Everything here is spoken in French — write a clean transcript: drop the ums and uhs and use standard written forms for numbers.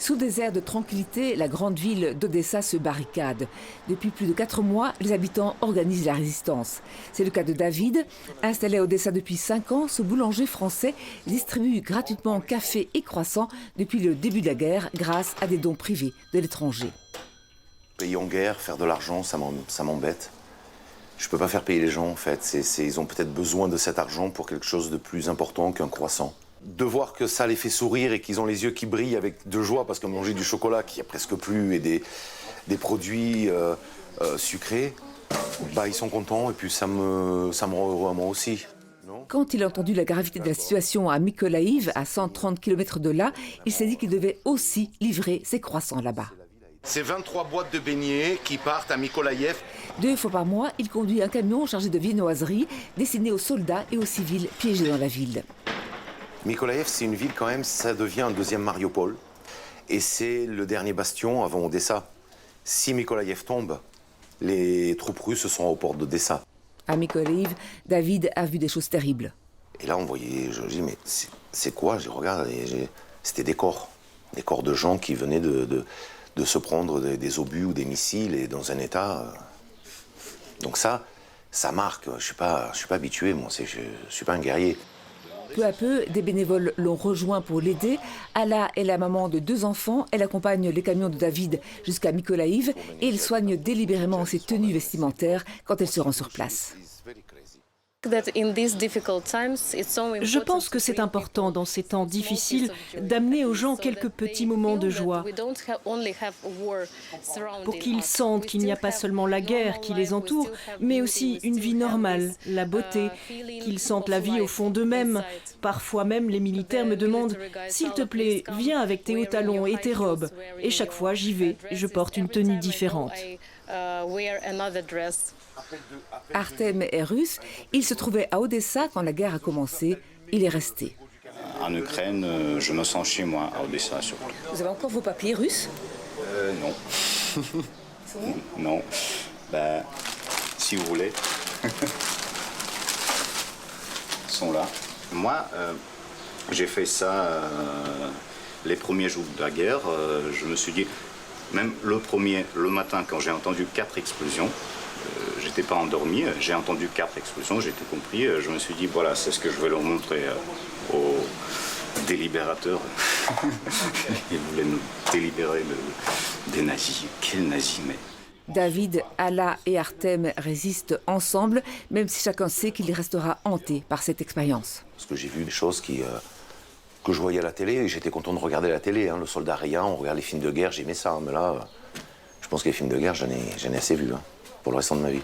Sous des airs de tranquillité, la grande ville d'Odessa se barricade. Depuis plus de 4 mois, les habitants organisent la résistance. C'est le cas de David. Installé à Odessa depuis 5 ans, ce boulanger français distribue gratuitement café et croissants depuis le début de la guerre grâce à des dons privés de l'étranger. Pays en guerre, faire de l'argent, ça m'embête. Je ne peux pas faire payer les gens en fait. Ils ont peut-être besoin de cet argent pour quelque chose de plus important qu'un croissant. De voir que ça les fait sourire et qu'ils ont les yeux qui brillent avec de joie parce qu'on mangeait du chocolat qui n'y a presque plus et des produits sucrés, bah, ils sont contents et puis ça me rend heureux à moi aussi. Non ? Quand il a entendu la gravité de la situation à Mykolaïv, à 130 km de là, il s'est dit qu'il devait aussi livrer ses croissants là-bas. C'est 23 boîtes de beignets qui partent à Mykolaïv. 2 fois par mois, il conduit un camion chargé de viennoiseries destinées aux soldats et aux civils piégés dans la ville. Mykolaïv, c'est une ville quand même, ça devient un deuxième Mariupol. Et c'est le dernier bastion avant Odessa. Si Mykolaïv tombe, les troupes russes sont aux portes d'Odessa. À Mykolaïv, David a vu des choses terribles. Et là, on voyait, je dis, mais c'est quoi? Je regarde, c'était des corps de gens qui venaient de se prendre des obus ou des missiles et dans un état. Donc ça marque. Je suis pas habitué, moi. Je suis pas un guerrier. Peu à peu, des bénévoles l'ont rejoint pour l'aider. Ala est la maman de 2 enfants. Elle accompagne les camions de David jusqu'à Mykolaïv et il soigne délibérément ses tenues vestimentaires quand elle se rend sur place. Je pense que c'est important dans ces temps difficiles d'amener aux gens quelques petits moments de joie pour qu'ils sentent qu'il n'y a pas seulement la guerre qui les entoure, mais aussi une vie normale, la beauté, qu'ils sentent la vie au fond d'eux-mêmes. Parfois même, les militaires me demandent « S'il te plaît, viens avec tes hauts talons et tes robes ». Et chaque fois, j'y vais, je porte une tenue différente. Artem est russe. Il se trouvait à Odessa quand la guerre a commencé. Il est resté. En Ukraine, je me sens chez moi, à Odessa surtout. Vous avez encore vos papiers russes? Non. Non. Ben, si vous voulez. Ils sont là. Moi, j'ai fait ça les premiers jours de la guerre. Je me suis dit, même le matin, quand j'ai entendu 4 explosions, j'étais pas endormi, j'ai entendu 4 explosions, j'ai tout compris. Je me suis dit, voilà, c'est ce que je vais leur montrer aux délibérateurs. Ils voulaient nous délibérer des nazis. Quels nazis, mais... David, Ala et Artem résistent ensemble, même si chacun sait qu'il restera hanté par cette expérience. Parce que j'ai vu des choses que je voyais à la télé et j'étais content de regarder la télé. Le soldat Ryan, on regarde les films de guerre, j'aimais ça. Mais là, je pense que les films de guerre, j'en ai assez vu pour le restant de ma vie.